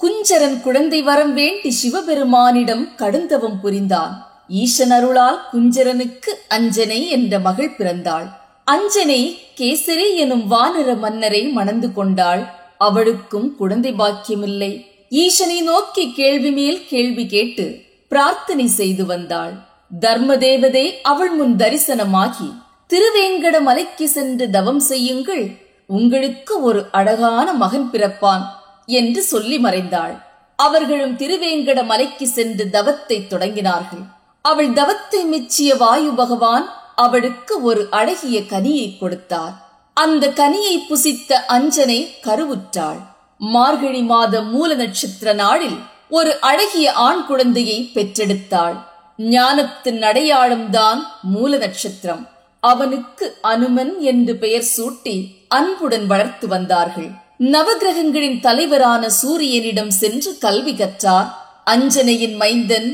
குஞ்சரன் குழந்தை வரம் வேண்டி சிவபெருமானிடம் கடுந்தவம் புரிந்தான். ஈசன் அருளால் குஞ்சரனுக்கு அஞ்சனை என்ற மகள் பிறந்தாள். அஞ்சனை கேசரி எனும் வானர மன்னரை மணந்து கொண்டாள். அவளுக்கும் குழந்தை பாக்கியமில்லை. ஈசனை நோக்கி கேள்வி மேல் கேள்வி கேட்டு பிரார்த்தனை செய்து வந்தாள். தர்ம தேவதை அவள் முன் தரிசனமாகி, திருவேங்கட மலைக்கு சென்று தவம் செய்யுங்கள், உங்களுக்கு ஒரு அழகான மகன் பிறப்பான் என்று சொல்லி மறைந்தாள். அவர்களும் திருவேங்கட மலைக்கு சென்று தவத்தை தொடங்கினார்கள். அவள் தவத்தை மெச்சிய வாயு பகவான் அவளுக்கு ஒரு அழகிய கனியை கொடுத்தார். அந்த கனியை புசித்த அஞ்சனை கருவுற்றாள். மார்கழி மாத மூல நட்சத்திர நாளில் ஒரு அழகிய ஆண் குழந்தையை பெற்றெடுத்தாள். ஞானத்தின் அடையாளம்தான் மூல நட்சத்திரம். அவனுக்கு அனுமன் என்று பெயர் சூட்டி அன்புடன் வளர்த்து வந்தார்கள். நவகிரகங்களின் தலைவரான சூரியனிடம் சென்று கல்வி கற்றார். அஞ்சனையின் மைந்தன்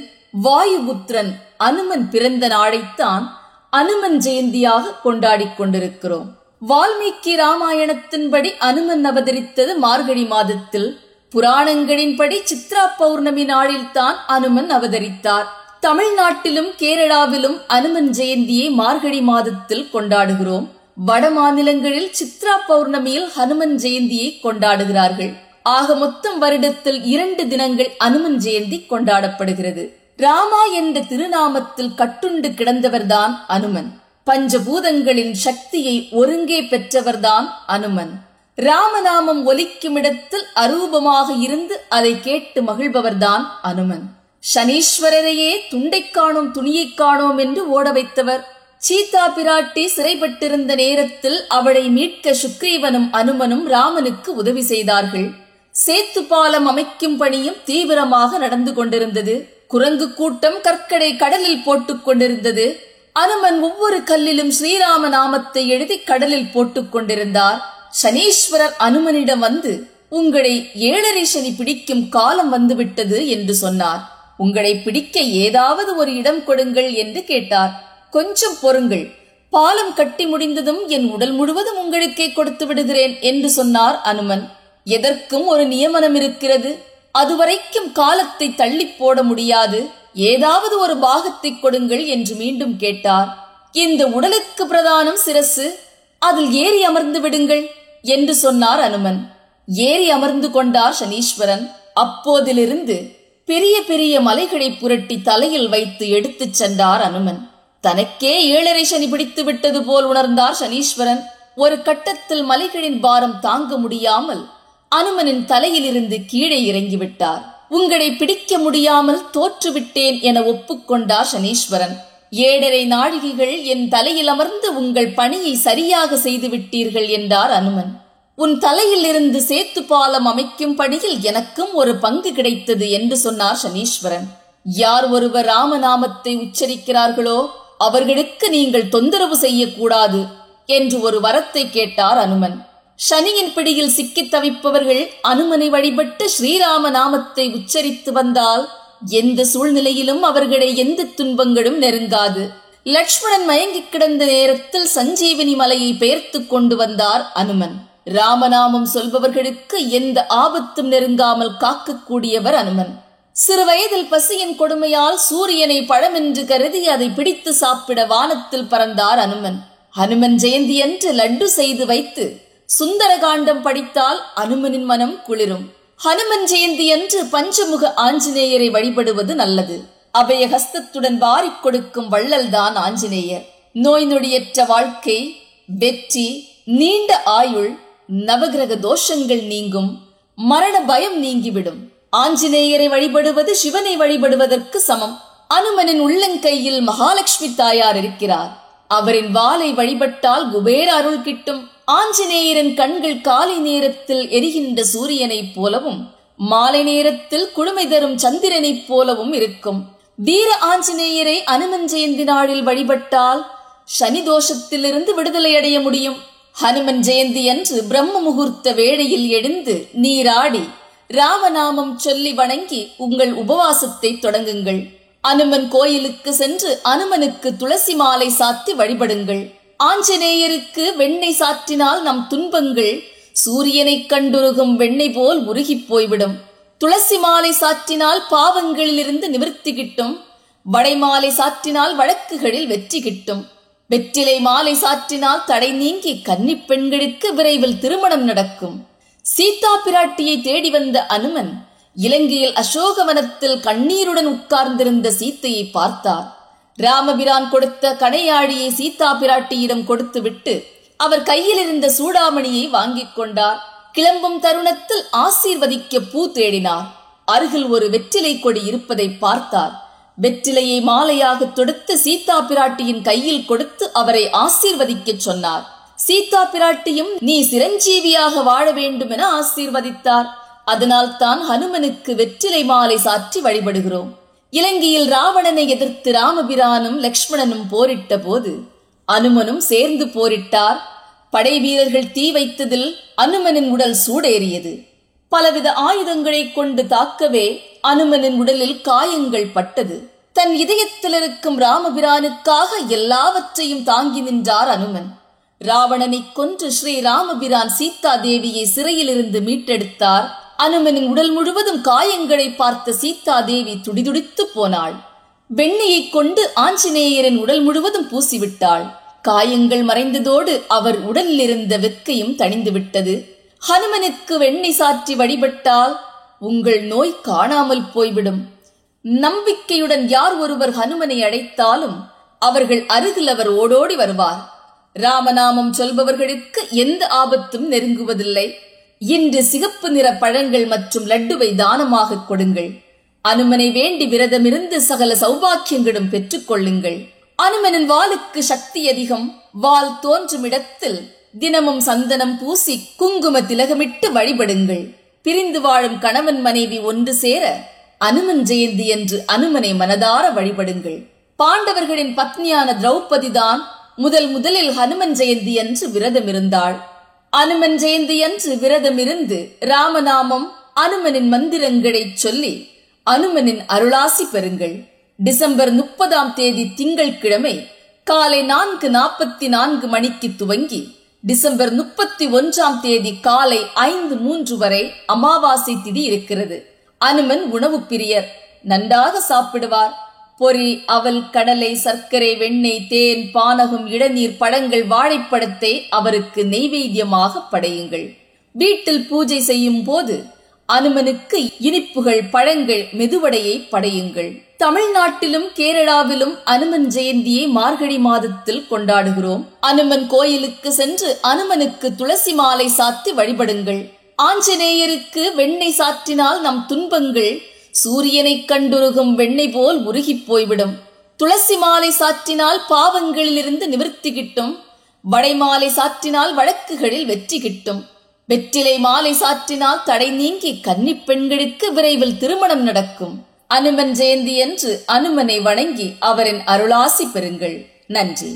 வாயுபுத்திரன் அனுமன் பிறந்த நாளைத்தான் அனுமன் ஜெயந்தியாக கொண்டாடிக் கொண்டிருக்கிறோம். வால்மீகி ராமாயணத்தின்படி அனுமன் அவதரித்தது மார்கழி மாதத்தில். புராணங்களின்படி சித்ரா பௌர்ணமி நாளில்தான் அனுமன் அவதரித்தார். தமிழ்நாட்டிலும் கேரளாவிலும் அனுமன் ஜெயந்தியை மார்கழி மாதத்தில் கொண்டாடுகிறோம். வட மாநிலங்களில் சித்ரா பௌர்ணமியில் ஹனுமன் ஜெயந்தியை கொண்டாடுகிறார்கள். ஆக மொத்தம் வருடத்தில் 2 தினங்கள் அனுமன் ஜெயந்தி கொண்டாடப்படுகிறது. ராமா என்ற திருநாமத்தில் கட்டுண்டு கிடந்தவர்தான் அனுமன். பஞ்சபூதங்களின் சக்தியை ஒருங்கே பெற்றவர்தான் அனுமன். ராமநாமம் ஒலிக்கும் இடத்தில் அரூபமாக இருந்து அதை கேட்டு மகிழ்பவர்தான் அனுமன். சனீஸ்வரரையே துண்டை காணோம் துணியை காணோம் என்று ஓட வைத்தவர். சீதா பிராட்டி சிறைப்பட்டிருந்த நேரத்தில் அவளை மீட்க சுக்ரீவனும் அனுமனும் ராமனுக்கு உதவி செய்தார்கள். சேத்து பாலம் அமைக்கும் பணியும் தீவிரமாக நடந்து கொண்டிருந்தது. குரங்கு கூட்டம் கற்களை கடலில் போட்டுக் கொண்டிருந்தது. அனுமன் ஒவ்வொரு கல்லிலும் ஸ்ரீராம நாமத்தை எழுதி கடலில் போட்டுக் கொண்டிருந்தார். சனீஸ்வரர் அனுமனிடம் வந்து, உங்களை 7.5 சனி பிடிக்கும் காலம் வந்துவிட்டது என்று சொன்னார். உங்களை பிடிக்க ஏதாவது ஒரு இடம் கொடுங்கள் என்று கேட்டார். கொஞ்சம் பொறுங்கள், பாலம் கட்டி முடிந்ததும் என் உடல் முழுவதும் உங்களுக்கே கொடுத்து விடுகிறேன் என்று சொன்னார் அனுமன். எதற்கும் ஒரு நியமனம் இருக்கிறது. அதுவரைக்கும் காலத்தை தள்ளி போட முடியாது. ஏதாவது ஒரு பாகத்தை கொடுங்கள் என்று மீண்டும் கேட்டார். இந்த உடலுக்கு பிரதானம் சிரசு, அதில் ஏறி அமர்ந்து விடுங்கள் என்று சொன்னார் அனுமன். ஏறி அமர்ந்து கொண்டார் சனீஸ்வரன். அப்போதிலிருந்து பெரிய பெரிய மலைகளை புரட்டி தலையில் வைத்து எடுத்துச் சென்றார் அனுமன். தனக்கே 7.5 சனி பிடித்து விட்டது போல் உணர்ந்தார் சனீஸ்வரன். ஒரு கட்டத்தில் மலைகளின் பாரம் தாங்க முடியாமல் அனுமனின் தலையிலிருந்து கீழே இறங்கிவிட்டார். உங்களை பிடிக்க முடியாமல் தோற்றுவிட்டேன் என ஒப்புக்கொண்டார் சனீஸ்வரன். 7.5 நாழிகைகள் என் தலையில் அமர்ந்து உங்கள் பணியை சரியாக செய்து விட்டீர்கள் என்றார் அனுமன். உன் தலையில் இருந்து சேத்து பாலம் அமைக்கும் பணியில் எனக்கும் ஒரு பங்கு கிடைத்தது என்று சொன்னார் சனீஸ்வரன். யார் ஒருவர் ராமநாமத்தை உச்சரிக்கிறார்களோ அவர்களுக்கு நீங்கள் தொந்தரவு செய்யக்கூடாது என்று ஒரு வரத்தை கேட்டார் அனுமன். சனியின் பிடியில் சிக்கித் தவிப்பவர்கள் அனுமனை வழிபட்டு ஸ்ரீராம நாமத்தை உச்சரித்து வந்தால் எந்த சூழ்நிலையிலும் அவர்களை எந்த துன்பங்களும் நெருங்காது. லட்சுமணன் மயங்கி கிடந்த நேரத்தில் சஞ்சீவனி மலையை பெயர்த்து கொண்டு வந்தார் அனுமன். ராமநாமம் சொல்பவர்களுக்கு எந்த ஆபத்தும் நெருங்காமல் காக்கக்கூடியவர் அனுமன். சிறு வயதில் பசியின் கொடுமையால் சூரியனை பழமென்று கருதி அதை பிடித்து சாப்பிட வானத்தில் பறந்தார் அனுமன். ஹனுமன் ஜெயந்தி அன்று லட்டு செய்து வைத்து சுந்தரகாண்டம் படித்தால் அனுமனின் மனம் குளிரும். ஹனுமன் ஜெயந்தி அன்று பஞ்சமுக ஆஞ்சநேயரை வழிபடுவது நல்லது. அபய ஹஸ்தத்துடன் வாரிக் கொடுக்கும் வள்ளல்தான் ஆஞ்சநேயர். நோய் நொடியற்ற வாழ்க்கை, வெற்றி, நீண்ட ஆயுள், நவகிரக தோஷங்கள் நீங்கும், மரண பயம் நீங்கிவிடும். ஆஞ்சநேயரை வழிபடுவது சிவனை வழிபடுவதற்கு சமம். அனுமனின் உள்ளங்கையில் மகாலட்சுமி தாயார் இருக்கிறார். அவரின் வாளை வழிபட்டால் குபேர அருள் கிட்டும். ஆஞ்சநேயரின் கண்கள் காலை நேரத்தில் எரிகின்ற சூரியனைப் போலவும் மாலை நேரத்தில் குளுமை தரும் சந்திரனைப் போலவும் இருக்கும். வீர ஆஞ்சநேயரை அனுமன் ஜெயந்தி நாளில் வழிபட்டால் சனி தோஷத்திலிருந்து விடுதலை அடைய முடியும். ஹனுமன் ஜெயந்தி அன்று பிரம்ம முகூர்த்த வேளையில் எழுந்து நீராடி ராமநாமம் சொல்லி வணங்கி உங்கள் உபவாசத்தை தொடங்குங்கள். அனுமன் கோயிலுக்கு சென்று அனுமனுக்கு துளசி மாலை சாத்தி வழிபடுங்கள். ஆஞ்சநேயருக்கு வெண்ணெய் சாற்றினால் நம் துன்பங்கள் சூரியனை கண்டுருகும் வெண்ணெய் போல் உருகி போய்விடும். துளசி மாலை சாற்றினால் பாவங்களிலிருந்து நிவர்த்தி கிட்டும். வடைமாலை சாற்றினால் வழக்குகளில் வெற்றி கிட்டும். வெற்றிலை மாலை சாற்றினால் தடை நீங்கி கன்னிப் பெண்களுக்கு விரைவில் திருமணம் நடக்கும். சீதா பிராட்டியை தேடி வந்த அனுமன் இலங்கையில் அசோகவனத்தில் கண்ணீருடன் உட்கார்ந்திருந்த சீத்தையை பார்த்தார். ராமபிரான் கொடுத்த கணையாழியை சீதா பிராட்டியிடம் கொடுத்துவிட்டு அவர் கையில் இருந்த சூடாமணியை வாங்கிக் கொண்டார். கிளம்பும் தருணத்தில் ஆசீர்வதிக்க பூ தேடினார். அருகில் ஒரு வெற்றிலை கொடி இருப்பதை பார்த்தார். வெற்றிலையை மாலையாக தொடுத்து சீதா பிராட்டியின் கையில் கொடுத்து அவரை ஆசீர்வதிக்க சொன்னார். சீதா பிராட்டியும் நீ சிரஞ்சீவியாக வாழ வேண்டும் என ஆசீர்வதித்தார். அதனால் தான் ஹனுமனுக்கு வெற்றிலை மாலை சாற்றி வழிபடுகிறோம். இலங்கையில் ராவணனை எதிர்த்து ராமபிரானும் லக்ஷ்மணனும் போரிட்ட போது அனுமனும் சேர்ந்து போரிட்டார். படை வீரர்கள் தீ வைத்ததில் அனுமனின் உடல் சூடேறியது. பலவித ஆயுதங்களை கொண்டு தாக்கவே அனுமனின் உடலில் காயங்கள் பட்டது. தன் இதயத்தில் இருக்கும் ராமபிரானுக்காக எல்லாவற்றையும் தாங்கி நின்றார் அனுமன். ராவணனை கொன்று ஸ்ரீ ராமபிரான் சீதா தேவியை சிறையிலிருந்து மீட்டெடுத்தார். அனுமனின் உடல் முழுவதும் காயங்களை பார்த்த சீதா தேவி துடிதுடித்து போனாள். வெண்ணையை கொண்டு ஆஞ்சநேயரின் உடல் முழுவதும் பூசிவிட்டாள். காயங்கள் மறைந்ததோடு அவர் உடலில் இருந்த வெக்கையும் தணிந்து விட்டது. ஹனுமனுக்கு வெண்ணெய் சாற்றி வழிபட்டால் உங்கள் நோய் காணாமல் போய்விடும். நம்பிக்கையுடன் யார் ஒருவர் ஹனுமனை அழைத்தாலும் அவர்கள் அருகில் அவர் ஓடோடி வருவார். ராமநாமம் சொல்பவர்களுக்கு எந்த ஆபத்தும் நெருங்குவதில்லை. இன்று சிகப்பு நிற பழங்கள் மற்றும் லட்டுவை தானமாக கொடுங்கள். அனுமனை வேண்டி விரதமிருந்து சகல சௌபாக்கியங்களும் பெற்றுக் கொள்ளுங்கள். அனுமனின் வாளுக்கு சக்தி அதிகம். வாள் தோன்றும் இடத்தில் தினமும் சந்தனம் பூசி குங்கும திலகமிட்டு வழிபடுங்கள். பிரிந்து வாழும் கணவன் மனைவி ஒன்று சேர அனுமன் ஜெயந்தி என்று அனுமனை மனதார வழிபடுங்கள். பாண்டவர்களின் பத்னியான திரௌபதி தான் முதலில் ஹனுமன் ஜெயந்தி என்று விரதம் இருந்தாள். அனுமன் ஜெயந்தி என்று விரதமிருந்து ராமநாமம் அனுமனின் மந்திரங்களை சொல்லி அனுமனின் அருளாசி பெறுங்கள். டிசம்பர் 30 திங்கட்கிழமை காலை 4:44 மணிக்கு துவங்கி டிசம்பர் 31 காலை 5:03 வரை அமாவாசை திதி இருக்கிறது. அனுமன் உணவு பிரியர். நன்றாக சாப்பிடுவார். பொரி, அவல், கடலை, சர்க்கரை, வெண்ணெய், தேன், பானகம், இளநீர், பழங்கள், வாழைப்பழத்தை அவருக்கு நெய்வேத்தியமாக படையுங்கள். வீட்டில் பூஜை செய்யும் போது அனுமனுக்கு இனிப்புகள், பழங்கள், மெதுவடையை படையுங்கள். தமிழ்நாட்டிலும் கேரளாவிலும் அனுமன் ஜெயந்தியை மார்கழி மாதத்தில் கொண்டாடுகிறோம். அனுமன் கோயிலுக்கு சென்று அனுமனுக்கு துளசி மாலை சாத்தி வழிபடுங்கள். ஆஞ்சநேயருக்கு வெண்ணெய் சாற்றினால் நம் துன்பங்கள் சூரியனை கண்டுருகும் வெண்ணெய் போல் உருகி போய்விடும். துளசி மாலை சாற்றினால் பாவங்களிலிருந்து நிவர்த்தி கிட்டும். வடைமாலை சாற்றினால் வழக்குகளில் வெற்றி கிட்டும். வெற்றிலை மாலை சாற்றினால் தடை நீங்கி கன்னிப் பெண்களுக்கு விரைவில் திருமணம் நடக்கும். அனுமன் ஜெயந்தி என்று அனுமனை வணங்கி அவரின் அருளாசி பெறுங்கள். நன்றி.